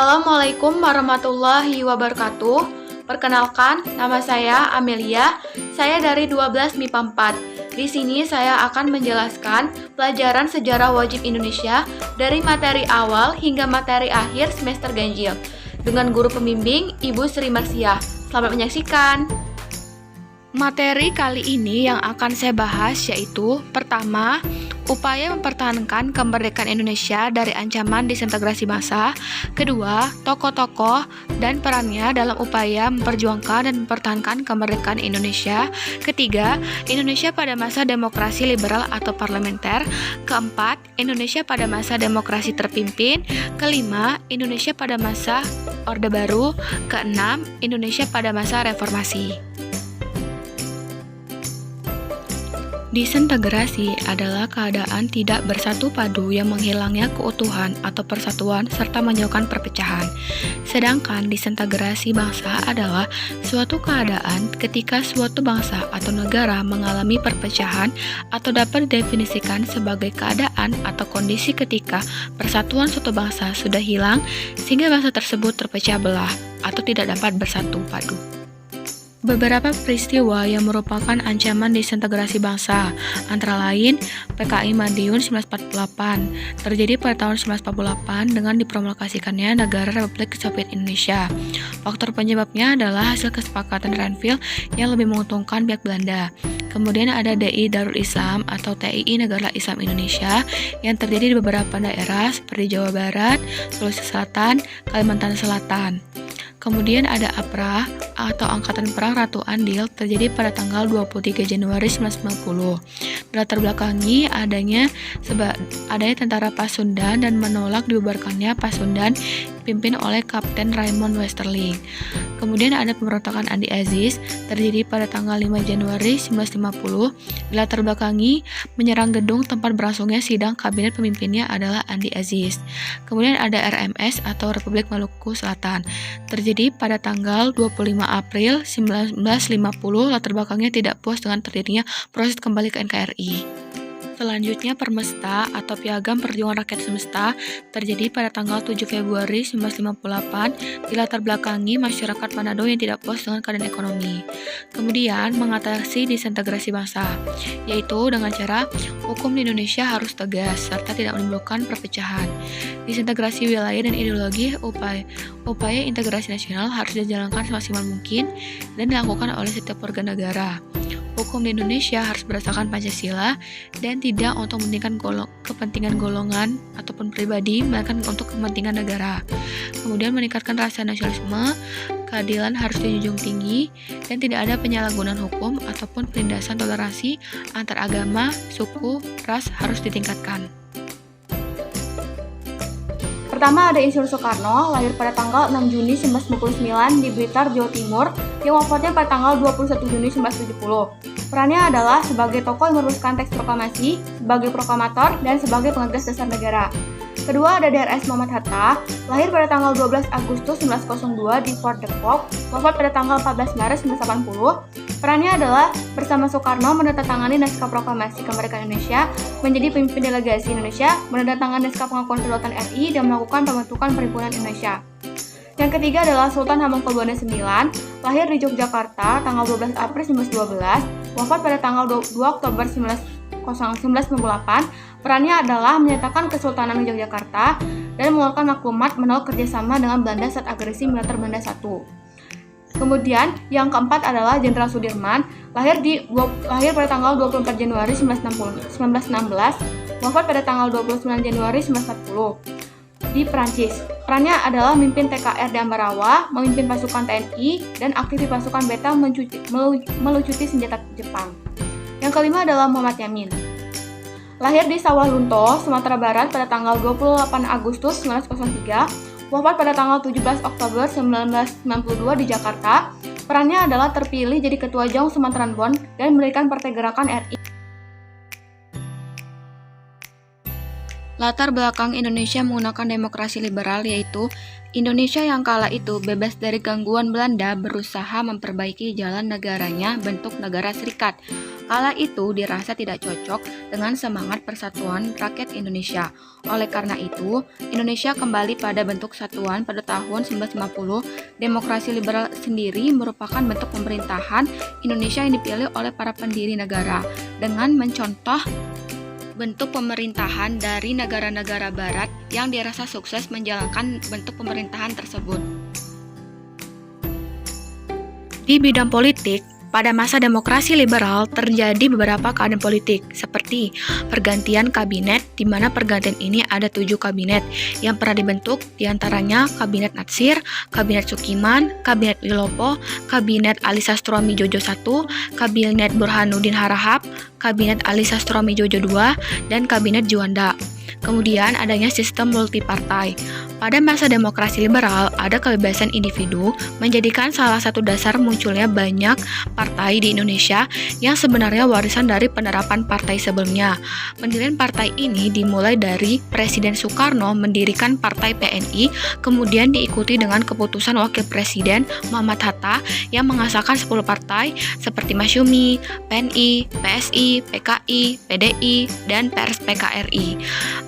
Assalamualaikum warahmatullahi wabarakatuh. Perkenalkan, nama saya Amelia. Saya dari 12 MIPA 4. Di sini saya akan menjelaskan pelajaran sejarah wajib Indonesia dari materi awal hingga materi akhir semester ganjil dengan guru pembimbing Ibu Sri Marsiah. Selamat menyaksikan. Materi kali ini yang akan saya bahas yaitu pertama, upaya mempertahankan kemerdekaan Indonesia dari ancaman disintegrasi massa. Kedua, tokoh-tokoh dan perannya dalam upaya memperjuangkan dan mempertahankan kemerdekaan Indonesia. Ketiga, Indonesia pada masa demokrasi liberal atau parlementer. Keempat, Indonesia pada masa demokrasi terpimpin. Kelima, Indonesia pada masa Orde Baru. Keenam, Indonesia pada masa reformasi. Disintegrasi adalah keadaan tidak bersatu padu yang menghilangnya keutuhan atau persatuan serta menyebabkan perpecahan. Sedangkan disintegrasi bangsa adalah suatu keadaan ketika suatu bangsa atau negara mengalami perpecahan atau dapat didefinisikan sebagai keadaan atau kondisi ketika persatuan suatu bangsa sudah hilang sehingga bangsa tersebut terpecah belah atau tidak dapat bersatu padu. Beberapa peristiwa yang merupakan ancaman disintegrasi bangsa, antara lain PKI Madiun 1948, terjadi pada tahun 1948 dengan dipromulgasikannya Negara Republik Soviet Indonesia. Faktor penyebabnya adalah hasil kesepakatan Renville yang lebih menguntungkan pihak Belanda. Kemudian ada DI Darul Islam atau TII Negara Islam Indonesia yang terjadi di beberapa daerah seperti Jawa Barat, Sulawesi Selatan, Kalimantan Selatan. Kemudian ada APRA atau Angkatan Perang Ratu Andil terjadi pada tanggal 23 Januari 1990. Latar belakangi adanya tentara Pasundan dan menolak dibubarkannya Pasundan dipimpin oleh Kapten Raymond Westerling. Kemudian ada pemberontakan Andi Aziz terjadi pada tanggal 5 Januari 1950. Latar belakangi menyerang gedung tempat berlangsungnya sidang kabinet pemimpinnya adalah Andi Aziz. Kemudian ada RMS atau Republik Maluku Selatan terjadi pada tanggal 25 April 1950. Latar belakangnya tidak puas dengan terjadinya proses kembali ke NKRI. Selanjutnya Permesta atau Piagam Perjuangan Rakyat Semesta terjadi pada tanggal 7 Februari 1958 di latar belakangi masyarakat Manado yang tidak puas dengan keadaan ekonomi. Kemudian mengatasi disintegrasi bangsa, yaitu dengan cara hukum di Indonesia harus tegas serta tidak menimbulkan perpecahan. Disintegrasi wilayah dan ideologi, upaya integrasi nasional harus dijalankan semaksimal mungkin dan dilakukan oleh setiap warga negara. Hukum di Indonesia harus berdasarkan Pancasila dan tidak untuk kepentingan golongan ataupun pribadi, melainkan untuk kepentingan negara. Kemudian meningkatkan rasa nasionalisme, keadilan harus dijunjung tinggi, dan tidak ada penyalahgunaan hukum ataupun penindasan toleransi antar agama, suku, ras harus ditingkatkan. Pertama ada Insinyur Soekarno, lahir pada tanggal 6 Juni 1959 di Blitar, Jawa Timur, yang wafatnya pada tanggal 21 Juni 1970. Perannya adalah sebagai tokoh yang merumuskan teks proklamasi, sebagai proklamator, dan sebagai penggagas dasar negara. Kedua ada DRS Muhammad Hatta, lahir pada tanggal 12 Agustus 1902 di Fort Depok, wafat pada tanggal 14 Maret 1980. Perannya adalah bersama Soekarno menandatangani naskah proklamasi kemerdekaan Indonesia, menjadi pemimpin delegasi Indonesia, menandatangani naskah pengakuan kedaulatan RI, dan melakukan pembentukan Perhimpunan Indonesia. Yang ketiga adalah Sultan Hamengkubuwono IX, lahir di Yogyakarta tanggal 12 April 1912, wafat pada tanggal 2 Oktober 1998. Perannya adalah menyatakan Kesultanan Yogyakarta dan mengeluarkan maklumat menolak kerjasama dengan Belanda saat agresi militer Belanda I. Kemudian yang keempat adalah Jenderal Sudirman, lahir pada tanggal 24 Januari 1916, wafat pada tanggal 29 Januari 1940 di Perancis. Perannya adalah memimpin TKR di Ambarawa, memimpin pasukan TNI, dan aktif di pasukan Beta melucuti senjata Jepang. Yang kelima adalah Muhammad Yamin, lahir di Sawah Lunto, Sumatera Barat pada tanggal 28 Agustus 1903, wafat pada tanggal 17 Oktober 1992 di Jakarta. Perannya adalah terpilih jadi Ketua Jaung Sumatera Bon dan mendirikan Partai Gerakan RI. Latar belakang Indonesia menggunakan demokrasi liberal yaitu Indonesia yang kala itu bebas dari gangguan Belanda berusaha memperbaiki jalan negaranya bentuk negara serikat. Kala itu dirasa tidak cocok dengan semangat persatuan rakyat Indonesia. Oleh karena itu, Indonesia kembali pada bentuk satuan pada tahun 1950. Demokrasi liberal sendiri merupakan bentuk pemerintahan Indonesia yang dipilih oleh para pendiri negara dengan mencontoh bentuk pemerintahan dari negara-negara barat yang dirasa sukses menjalankan bentuk pemerintahan tersebut. Di bidang politik, pada masa demokrasi liberal terjadi beberapa keadaan politik seperti pergantian kabinet, di mana pergantian ini ada 7 kabinet yang pernah dibentuk, diantaranya Kabinet Natsir, Kabinet Sukiman, Kabinet Wilopo, Kabinet Ali Sastroamidjojo I, Kabinet Burhanuddin Harahap, Kabinet Ali Sastroamidjojo II, dan Kabinet Juanda. Kemudian adanya sistem multipartai. Pada masa demokrasi liberal, ada kebebasan individu menjadikan salah satu dasar munculnya banyak partai di Indonesia yang sebenarnya warisan dari penerapan partai sebelumnya. Pendirian partai ini dimulai dari Presiden Soekarno mendirikan Partai PNI, kemudian diikuti dengan keputusan Wakil Presiden Muhammad Hatta yang mengesahkan 10 partai seperti Masyumi, PNI, PSI, PKI, PDI, dan PRS-PKRI.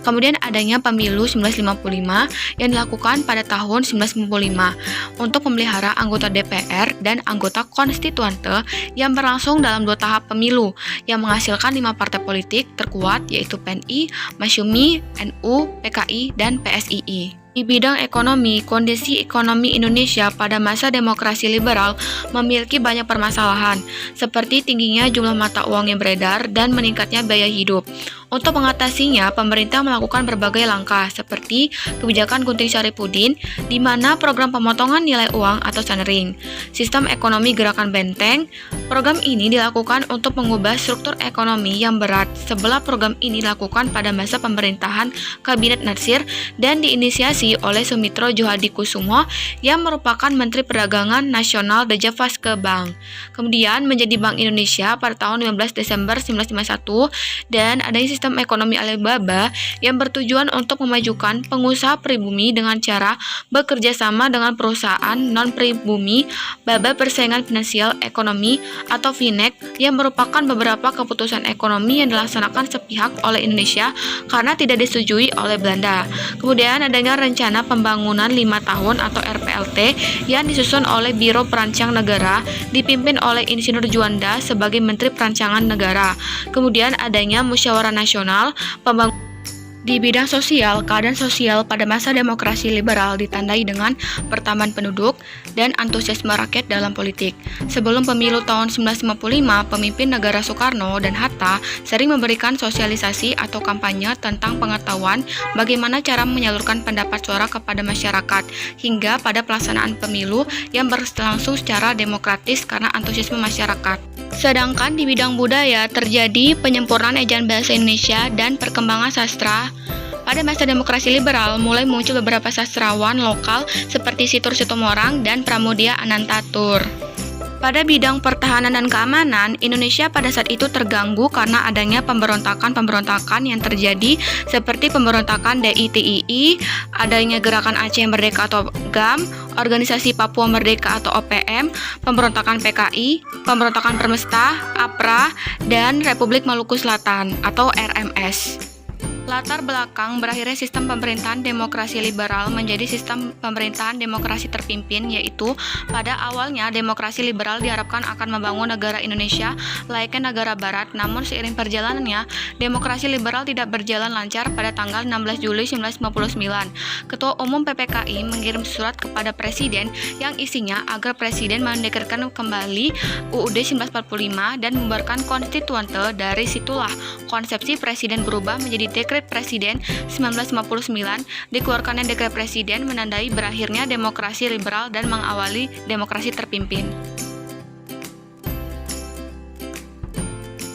Kemudian adanya pemilu 1955 yang dilakukan pada tahun 1995 untuk memelihara anggota DPR dan anggota konstituante yang berlangsung dalam 2 tahap pemilu yang menghasilkan 5 partai politik terkuat yaitu PNI, Masyumi, NU, PKI, dan PSII. Di bidang ekonomi, kondisi ekonomi Indonesia pada masa demokrasi liberal memiliki banyak permasalahan, seperti tingginya jumlah mata uang yang beredar dan meningkatnya biaya hidup. Untuk mengatasinya, pemerintah melakukan berbagai langkah, seperti kebijakan Gunting Syarifudin, di mana program pemotongan nilai uang atau Sanering, sistem ekonomi gerakan benteng. Program ini dilakukan untuk mengubah struktur ekonomi yang berat. Sebelah program ini dilakukan pada masa pemerintahan Kabinet Natsir dan diinisiasi oleh Sumitro Djohadikusumo yang merupakan Menteri Perdagangan Nasional Dejavaske Bank. Kemudian menjadi Bank Indonesia pada tahun 15 Desember 1951 dan adanya sistem ekonomi Alibaba yang bertujuan untuk memajukan pengusaha pribumi dengan cara bekerja sama dengan perusahaan non-pribumi. Baba Persaingan Finansial Ekonomi atau FINEK yang merupakan beberapa keputusan ekonomi yang dilaksanakan sepihak oleh Indonesia karena tidak disetujui oleh Belanda. Kemudian adanya rencana pembangunan 5 tahun atau RPLT yang disusun oleh Biro Perancang Negara dipimpin oleh Insinyur Juanda sebagai Menteri Perancangan Negara. Kemudian adanya Musyawarah Nasional Pembangunan. Di bidang sosial, keadaan sosial pada masa demokrasi liberal ditandai dengan pertambahan penduduk dan antusiasme rakyat dalam politik. Sebelum pemilu tahun 1955, pemimpin negara Soekarno dan Hatta sering memberikan sosialisasi atau kampanye tentang pengetahuan bagaimana cara menyalurkan pendapat suara kepada masyarakat, hingga pada pelaksanaan pemilu yang berlangsung secara demokratis karena antusiasme masyarakat. Sedangkan di bidang budaya terjadi penyempurnaan ejaan bahasa Indonesia dan perkembangan sastra. Pada masa demokrasi liberal mulai muncul beberapa sastrawan lokal seperti Situr Situmorang dan Pramoedya Anantatur. Pada bidang pertahanan dan keamanan, Indonesia pada saat itu terganggu karena adanya pemberontakan yang terjadi seperti pemberontakan DITII, adanya Gerakan Aceh Merdeka atau GAM, Organisasi Papua Merdeka atau OPM, pemberontakan PKI, pemberontakan Permesta, APRA, dan Republik Maluku Selatan atau RMS. Latar belakang berakhirnya sistem pemerintahan demokrasi liberal menjadi sistem pemerintahan demokrasi terpimpin, yaitu pada awalnya demokrasi liberal diharapkan akan membangun negara Indonesia layaknya negara barat, namun seiring perjalanannya demokrasi liberal tidak berjalan lancar. Pada tanggal 16 Juli 1959, Ketua Umum PPKI mengirim surat kepada Presiden yang isinya agar Presiden mendekretkan kembali UUD 1945 dan membubarkan konstituante. Dari situlah konsepsi Presiden berubah menjadi Dekret Presiden 1959. Dikeluarkannya Dekret Presiden menandai berakhirnya demokrasi liberal dan mengawali demokrasi terpimpin.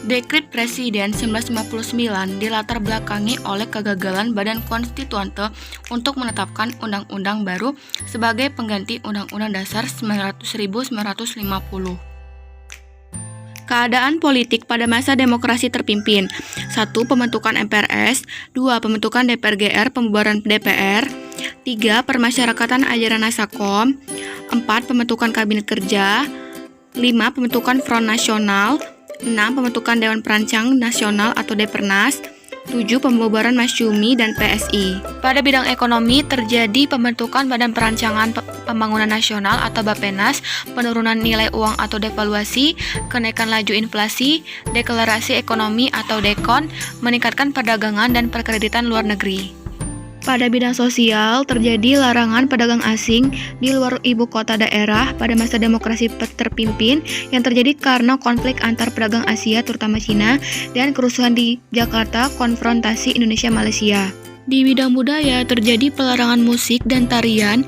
Dekret Presiden 1959 dilatar belakangi oleh kegagalan Badan Konstituante untuk menetapkan undang-undang baru sebagai pengganti Undang-Undang Dasar 1950. Keadaan politik pada masa demokrasi terpimpin. 1. Pembentukan MPRS. 2. Pembentukan DPRGR, pembubaran DPR. 3. Permasyarakatan ajaran Nasakom. 4. Pembentukan Kabinet Kerja. 5. Pembentukan Front Nasional. 6. Pembentukan Dewan Perancang Nasional atau Depernas. 7. Pembubaran Masyumi dan PSI. Pada bidang ekonomi terjadi pembentukan Badan Perancangan Pembangunan Nasional atau Bappenas, penurunan nilai uang atau devaluasi, kenaikan laju inflasi, deklarasi ekonomi atau dekon, meningkatkan perdagangan dan perkreditan luar negeri. Pada bidang sosial, terjadi larangan pedagang asing di luar ibu kota daerah pada masa demokrasi terpimpin yang terjadi karena konflik antar pedagang Asia, terutama Cina, dan kerusuhan di Jakarta, konfrontasi Indonesia-Malaysia. Di bidang budaya, terjadi pelarangan musik dan tarian,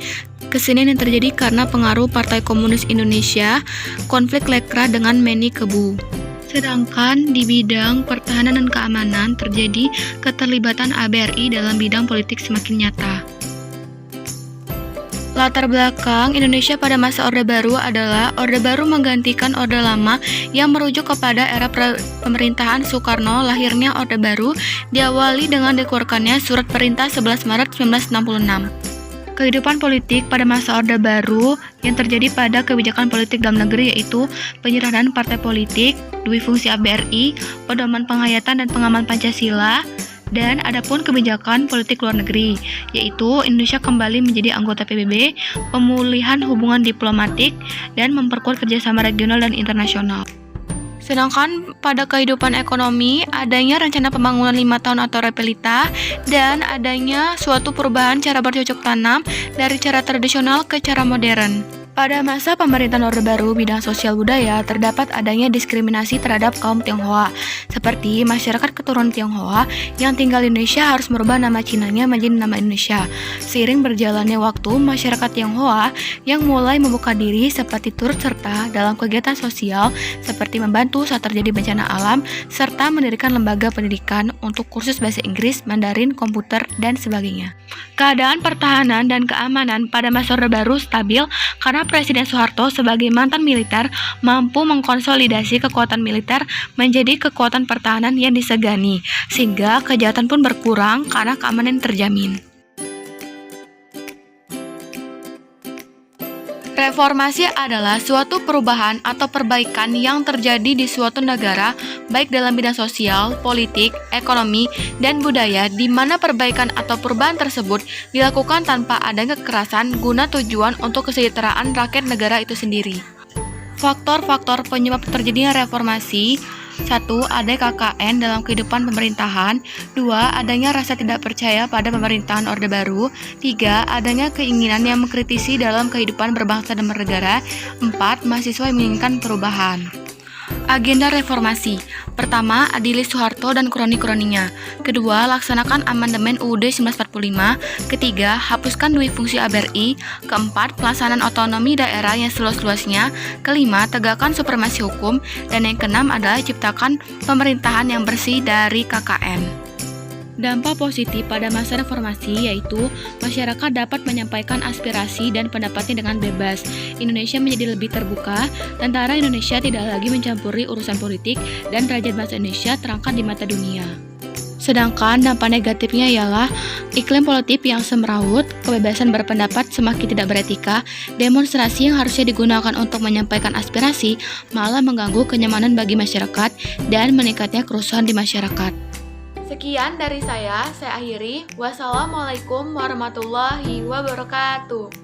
kesenian yang terjadi karena pengaruh Partai Komunis Indonesia, konflik Lekra dengan Meni Kebu. Sedangkan di bidang pertahanan dan keamanan terjadi keterlibatan ABRI dalam bidang politik semakin nyata. Latar belakang Indonesia pada masa Orde Baru adalah Orde Baru menggantikan Orde Lama yang merujuk kepada era pemerintahan Soekarno. Lahirnya Orde Baru diawali dengan dikeluarkannya Surat Perintah 11 Maret 1966. Kehidupan politik pada masa Orde Baru yang terjadi pada kebijakan politik dalam negeri yaitu penyerahan partai politik, dui fungsi ABRI, pedoman penghayatan dan pengaman Pancasila, dan adapun kebijakan politik luar negeri, yaitu Indonesia kembali menjadi anggota PBB, pemulihan hubungan diplomatik, dan memperkuat kerjasama regional dan internasional. Sedangkan pada kehidupan ekonomi, adanya rencana pembangunan 5 tahun atau Repelita, dan adanya suatu perubahan cara bercocok tanam dari cara tradisional ke cara modern. Pada masa pemerintahan Orde Baru bidang sosial budaya terdapat adanya diskriminasi terhadap kaum Tionghoa, seperti masyarakat keturunan Tionghoa yang tinggal di Indonesia harus merubah nama Cinanya menjadi nama Indonesia. Seiring berjalannya waktu, masyarakat Tionghoa yang mulai membuka diri seperti turut serta dalam kegiatan sosial seperti membantu saat terjadi bencana alam, serta mendirikan lembaga pendidikan untuk kursus bahasa Inggris, Mandarin, komputer, dan sebagainya. Keadaan pertahanan dan keamanan pada masa Orde Baru stabil karena Presiden Soeharto sebagai mantan militer mampu mengkonsolidasi kekuatan militer menjadi kekuatan pertahanan yang disegani, sehingga kejahatan pun berkurang karena keamanan terjamin. Reformasi adalah suatu perubahan atau perbaikan yang terjadi di suatu negara, baik dalam bidang sosial, politik, ekonomi, dan budaya, di mana perbaikan atau perubahan tersebut dilakukan tanpa adanya kekerasan guna tujuan untuk kesejahteraan rakyat negara itu sendiri. Faktor-faktor penyebab terjadinya reformasi: 1. Adanya KKN dalam kehidupan pemerintahan. 2. Adanya rasa tidak percaya pada pemerintahan Orde Baru. 3. Adanya keinginan yang mengkritisi dalam kehidupan berbangsa dan bernegara. 4. Mahasiswa yang menginginkan perubahan. Agenda reformasi: pertama, adili Soeharto dan kroni-kroninya. Kedua, laksanakan amandemen UUD 1945. Ketiga, hapuskan dui fungsi ABRI. Keempat, pelaksanaan otonomi daerah yang seluas-luasnya. Kelima, tegakkan supremasi hukum. Dan yang keenam adalah ciptakan pemerintahan yang bersih dari KKN. Dampak positif pada masa reformasi yaitu masyarakat dapat menyampaikan aspirasi dan pendapatnya dengan bebas. Indonesia menjadi lebih terbuka, tentara Indonesia tidak lagi mencampuri urusan politik, dan derajat bangsa Indonesia terangkat di mata dunia. Sedangkan dampak negatifnya ialah iklim politik yang semrawut, kebebasan berpendapat semakin tidak beretika, demonstrasi yang harusnya digunakan untuk menyampaikan aspirasi malah mengganggu kenyamanan bagi masyarakat, dan meningkatnya kerusuhan di masyarakat. Sekian dari saya akhiri. Wassalamualaikum warahmatullahi wabarakatuh.